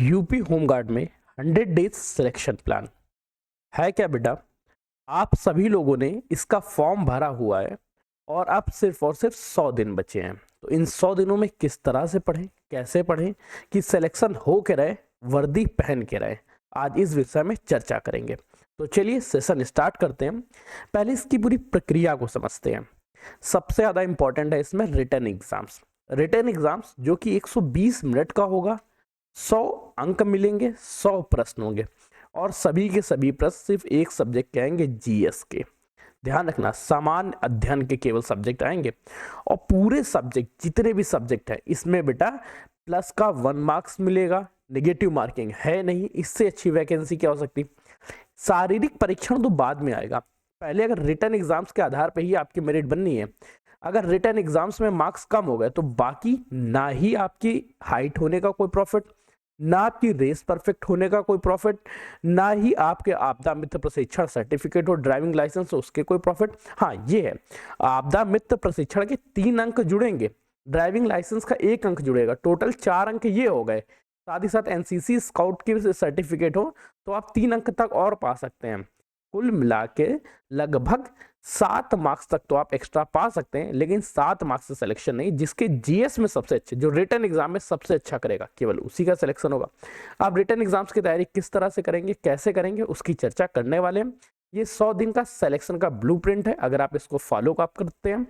UP home guard में 100 days selection plan है क्या बेटा? आप सभी लोगों ने इसका फॉर्म भरा हुआ है और अब सिर्फ और सिर्फ 100 दिन बचे हैं। तो इन 100 दिनों में किस तरह से पढ़ें, कैसे पढ़ें कि सिलेक्शन हो के रहे, वर्दी पहन के रहे, आज इस विषय में चर्चा करेंगे। तो चलिए सेशन स्टार्ट करते हैं। पहले इसकी पूरी प्रक्रिया को समझते हैं। सबसे ज़्यादा इंपॉर्टेंट है इसमें रिटन एग्जाम्स। रिटन एग्जाम्स जो कि 120 मिनट का होगा, 100 अंक मिलेंगे, 100 प्रश्न होंगे और सभी के सभी प्रश्न सिर्फ एक सब्जेक्ट के आएंगे, जीएस के। ध्यान रखना, सामान्य अध्ययन के केवल सब्जेक्ट आएंगे और पूरे सब्जेक्ट जितने भी सब्जेक्ट है इसमें बेटा प्लस का 1 मार्क्स मिलेगा। नेगेटिव मार्किंग है नहीं, इससे अच्छी वैकेंसी क्या हो सकती। शारीरिक परीक्षण तो बाद में आएगा, पहले अगर रिटन एग्जाम्स के आधार पर ही आपकी मेरिट बननी है। अगर रिटन एग्जाम्स में मार्क्स कम हो गए तो बाकी ना ही आपकी हाइट होने का कोई प्रॉफिट, ना आपकी रेस परफेक्ट होने का कोई प्रॉफिट, ना ही आपके आपदा मित्र प्रशिक्षण सर्टिफिकेट और ड्राइविंग लाइसेंस उसके कोई प्रॉफिट। हाँ ये है, आपदा मित्र प्रशिक्षण के 3 अंक जुड़ेंगे, ड्राइविंग लाइसेंस का 1 अंक जुड़ेगा, टोटल 4 अंक ये हो गए। साथ ही साथ एनसीसी स्काउट की सर्टिफिकेट हो तो आप 3 अंक तक और पा सकते हैं। कुल मिला के लगभग 7 मार्क्स तक तो आप एक्स्ट्रा पा सकते हैं, लेकिन 7 मार्क्स से सिलेक्शन नहीं। जिसके जीएस में सबसे अच्छे, जो रिटन एग्जाम में सबसे अच्छा करेगा, केवल उसी का सिलेक्शन होगा। आप रिटन एग्जाम्स की तैयारी किस तरह से करेंगे, कैसे करेंगे, उसकी चर्चा करने वाले हैं। ये 100 दिन का सिलेक्शन का ब्लूप्रिंट है। अगर आप इसको फॉलो आप करते हैं,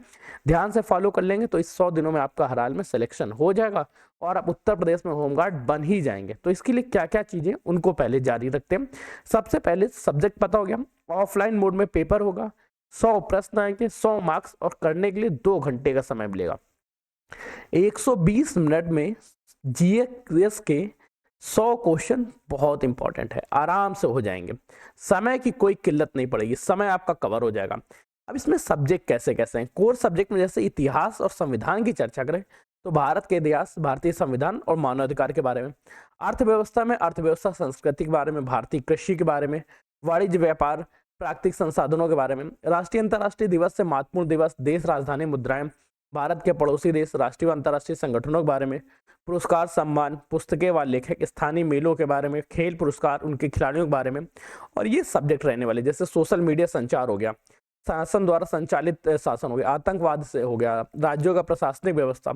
ध्यान से फॉलो कर लेंगे तो इस 100 दिनों में आपका हर हाल में सिलेक्शन हो जाएगा और आप उत्तर प्रदेश में होमगार्ड बन ही जाएंगे। तो इसके लिए क्या क्या चीजें, उनको पहले जारी रखते हैं। सबसे पहले सब्जेक्ट पता हो गया, ऑफलाइन मोड में पेपर होगा, 100 प्रश्न आएंगे, 100 मार्क्स और करने के लिए 2 घंटे का समय मिलेगा। 120 मिनट में जीएस के 100 क्वेश्चन बहुत इंपॉर्टेंट है, आराम से हो जाएंगे। समय की कोई किल्लत नहीं पड़ेगी, समय आपका कवर हो जाएगा। अब इसमें सब्जेक्ट कैसे कैसे हैं। कोर सब्जेक्ट में जैसे इतिहास और संविधान की चर्चा करें तो भारत के इतिहास, भारतीय संविधान और मानवाधिकार के बारे में। अर्थव्यवस्था में अर्थव्यवस्था संस्कृति के बारे में, भारतीय कृषि के बारे में, वाणिज्य व्यापार, प्राकृतिक संसाधनों के बारे में, राष्ट्रीय अंतर्राष्ट्रीय दिवस से महत्वपूर्ण दिवस, देश राजधानी मुद्राएं, भारत के पड़ोसी देश, राष्ट्रीय व अंतर्राष्ट्रीय संगठनों के बारे में, पुरस्कार सम्मान, पुस्तकें व लेखक, स्थानीय मेलों के बारे में, खेल पुरस्कार, उनके खिलाड़ियों के बारे में। और ये सब्जेक्ट रहने वाले जैसे सोशल मीडिया संचार हो गया, शासन द्वारा संचालित शासन हो गया, आतंकवाद से हो गया, राज्यों का प्रशासनिक व्यवस्था,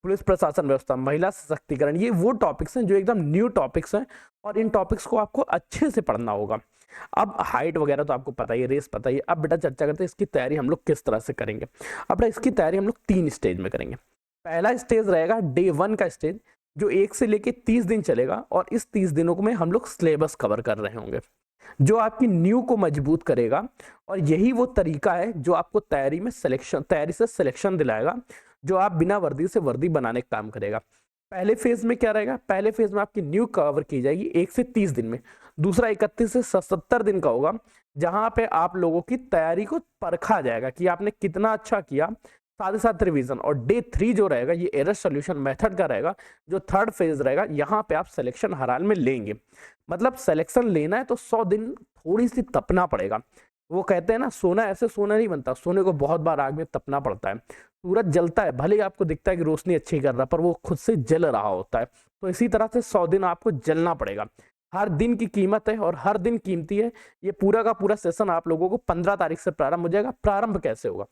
पुलिस प्रशासन व्यवस्था, महिला सशक्तिकरण। ये वो टॉपिक्स हैं जो एकदम न्यू टॉपिक्स हैं और इन टॉपिक्स को आपको अच्छे से पढ़ना होगा। अब हाइट वगैरह तो आपको पता ही है, रेस पता ही है। अब बेटा चर्चा करते हैं इसकी तैयारी हम लोग किस तरह से करेंगे। अब बेटा इसकी तैयारी हम लोग 3 स्टेज में करेंगे। पहला स्टेज रहेगा डे 1 का स्टेज, जो 1 से लेके 30 दिन चलेगा और इस 30 दिनों में हम लोग सिलेबस कवर कर रहे होंगे, जो आपकी न्यू को मजबूत करेगा। और यही वो तरीका है जो आपको तैयारी से सिलेक्शन दिलाएगा, जो आप बिना वर्दी से वर्दी बनाने का काम करेगा। पहले फेज में क्या रहेगा, पहले फेज में आपकी न्यू कवर की जाएगी 1 से 30 दिन में, दूसरा 31 से 77 दिन का होगा, जहां पे आप लोगों की तैयारी को परखा जाएगा कि आपने कितना अच्छा किया, साथ ही साथ रिवीजन। और डे 3 जो रहेगा ये एरर सोल्यूशन मेथड का रहेगा, जो थर्ड फेज रहेगा। यहाँ पे आप सिलेक्शन हर हाल में लेंगे। मतलब सिलेक्शन लेना है तो 100 दिन थोड़ी सी तपना पड़ेगा। वो कहते हैं ना, सोना ऐसे सोना नहीं बनता, सोने को बहुत बार आग में तपना पड़ता है। सूरज जलता है, भले ही आपको दिखता है कि रोशनी अच्छी कर रहा है, पर वो खुद से जल रहा होता है। तो इसी तरह से 100 दिन आपको जलना पड़ेगा। हर दिन की कीमत है और हर दिन कीमती है। ये पूरा का पूरा सेशन आप लोगों को 15 तारीख से प्रारंभ हो जाएगा। प्रारंभ कैसे होगा,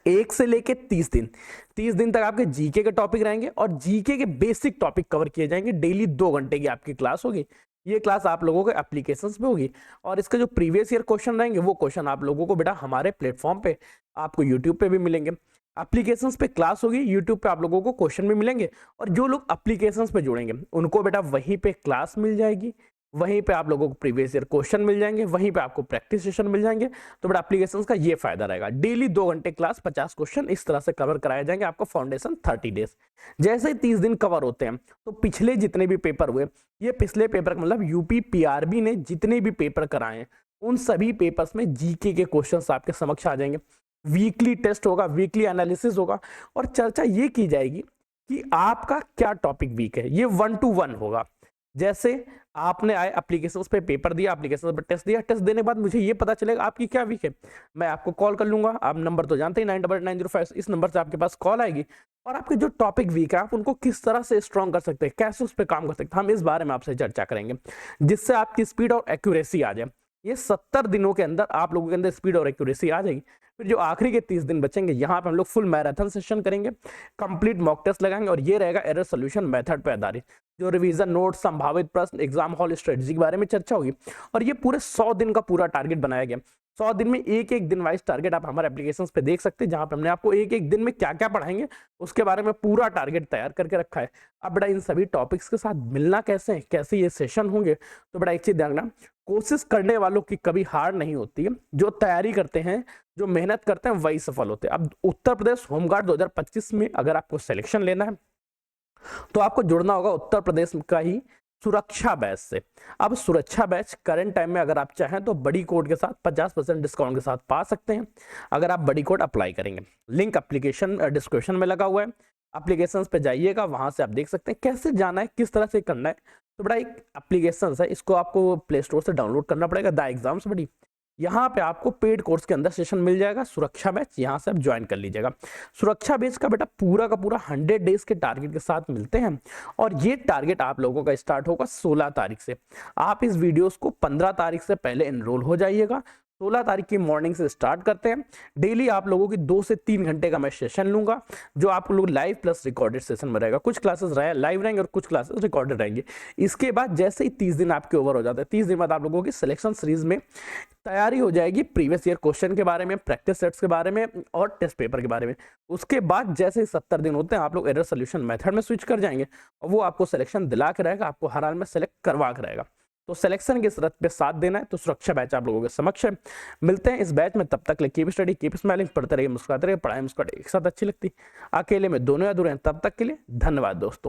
1 से लेके 30 दिन, 30 दिन तक आपके जीके के टॉपिक रहेंगे और जीके के बेसिक टॉपिक कवर किए जाएंगे। डेली 2 घंटे की आपकी क्लास होगी। ये क्लास आप लोगों के एप्लीकेशंस पे होगी और इसके जो प्रीवियस ईयर क्वेश्चन रहेंगे वो क्वेश्चन आप लोगों को बेटा हमारे प्लेटफॉर्म पे, आपको यूट्यूब पे भी मिलेंगे। एप्लीकेशंस पे क्लास होगी, यूट्यूब पे आप लोगों को क्वेश्चन भी मिलेंगे और जो लोग एप्लीकेशंस पे जुड़ेंगे उनको बेटा वहीं पे क्लास मिल जाएगी, वहीं पे आप लोगों को प्रीवियस ईयर क्वेश्चन मिल जाएंगे, वहीं पे आपको प्रैक्टिस सेशन मिल जाएंगे। तो बड़ा एप्लीकेशंस का ये फायदा रहेगा। डेली 2 घंटे क्लास, 50 क्वेश्चन इस तरह से कवर कराए जाएंगे आपको। Foundation 30 days. जैसे ही 30 दिन कवर होते हैं तो पिछले जितने भी पेपर हुए, ये पिछले पेपर मतलब यूपी पीआरबी ने जितने भी पेपर कराए उन सभी पेपर्स में जीके के क्वेश्चंस आपके समक्ष आ जाएंगे। वीकली टेस्ट होगा, वीकली एनालिसिस होगा और चर्चा ये की जाएगी कि आपका क्या टॉपिक वीक है। ये 1 to 1 होगा। जैसे आपने आए एप्लीकेशंस पे पेपर दिया, एप्लीकेशंस पे टेस्ट दिया, टेस्ट देने के बाद मुझे ये पता चलेगा आपकी क्या वीक है, मैं आपको कॉल कर लूंगा। आप नंबर तो जानते ही 989905, इस नंबर से आपके पास कॉल आएगी और आपके जो टॉपिक वीक है आप उनको किस तरह से स्ट्रॉन्ग कर सकते हैं, कैसे उस पर काम कर सकते हैं, हम इस बारे में आपसे चर्चा करेंगे, जिससे आपकी स्पीड और एक्यूरेसी आ जाए। ये 70 दिनों के अंदर आप लोगों के अंदर स्पीड और एक्यूरेसी आ जाएगी। फिर जो आखिरी के 30 दिन बचेंगे, यहाँ पे हम लोग फुल मैराथन सेशन करेंगे, कंप्लीट मॉक टेस्ट लगाएंगे और ये रहेगा एरर सोल्यूशन मेथड पे आधारित, जो रिवीजन नोट, संभावित प्रश्न, एग्जाम हॉल स्ट्रेटजी के बारे में चर्चा होगी। और ये पूरे 100 दिन का पूरा टारगेट बनाया गया। 100 दिन में एक एक दिन वाइज टारगेट आप हमारे एप्लीकेशंस पे देख सकते हैं, जहां पे हमने आपको एक एक दिन में क्या क्या पढ़ाएंगे उसके बारे में पूरा टारगेट तैयार करके रखा है। अब बेटा इन सभी टॉपिक्स के साथ मिलना कैसे है, कैसे ये सेशन होंगे, तो बेटा एक चीज ध्यान रखना, कोशिश करने वालों की कभी हार नहीं होती है, जो तैयारी करते हैं, जो मेहनत करते हैं वही सफल होते हैं। अब उत्तर प्रदेश होमगार्ड 2025 में अगर आपको सिलेक्शन लेना है तो आपको जुड़ना होगा उत्तर प्रदेश का ही सुरक्षा बैच से। अब सुरक्षा बैच करंट टाइम में अगर आप चाहें तो बड़ी कोड के साथ 50% डिस्काउंट के साथ पा सकते हैं, अगर आप बड़ी कोड अप्लाई करेंगे। लिंक एप्लीकेशन डिस्क्रिप्शन में लगा हुआ है, एप्लीकेशंस पे जाइएगा, वहां से आप देख सकते हैं कैसे जाना है, किस तरह से करना है। तो बड़ा एक एप्लीकेशन है, इसको आपको प्ले स्टोर से डाउनलोड करना पड़ेगा, द एग्जाम्स बड़ी। यहाँ पे आपको पेड कोर्स के अंदर सेशन मिल जाएगा सुरक्षा बैच, यहाँ से आप ज्वाइन कर लीजिएगा। सुरक्षा बैच का बेटा पूरा का पूरा 100 डेज के टारगेट के साथ मिलते हैं और ये टारगेट आप लोगों का स्टार्ट होगा 16 तारीख से। आप इस वीडियोस को 15 तारीख से पहले एनरोल हो जाइएगा। 16 तारीख की मॉर्निंग से स्टार्ट करते हैं। डेली आप लोगों की 2 से 3 घंटे का मैं सेशन लूंगा, जो आप लोग लाइव प्लस रिकॉर्डेड सेशन में रहेगा। कुछ क्लासेस लाइव रहेंगे और कुछ क्लासेस रिकॉर्डेड रहेंगे। इसके बाद जैसे ही 30 दिन आपके ओवर हो जाते हैं, 30 दिन बाद आप लोगों की सिलेक्शन सीरीज में तैयारी हो जाएगी प्रीवियस ईयर क्वेश्चन के बारे में, प्रैक्टिस सेट्स के बारे में और टेस्ट पेपर के बारे में। उसके बाद जैसे ही 70 दिन होते हैं आप लोग एरर सोल्यूशन मेथड में स्विच कर जाएंगे और वो आपको सिलेक्शन दिला के रहेगा, आपको हर हाल में सेलेक्ट करवा के रहेगा। तो सिलेक्शन की शर्त पे साथ देना है तो सुरक्षा बैच आप लोगों के समक्ष है। मिलते हैं इस बैच में, तब तक ले कीप स्टडी, कीप स्माइलिंग, पढ़ते रहिए, मुस्कुराते रहिए। पढ़ाई मुस्कुराते एक साथ अच्छी लगती, अकेले में दोनों अधूरे हैं। तब तक के लिए धन्यवाद दोस्तों।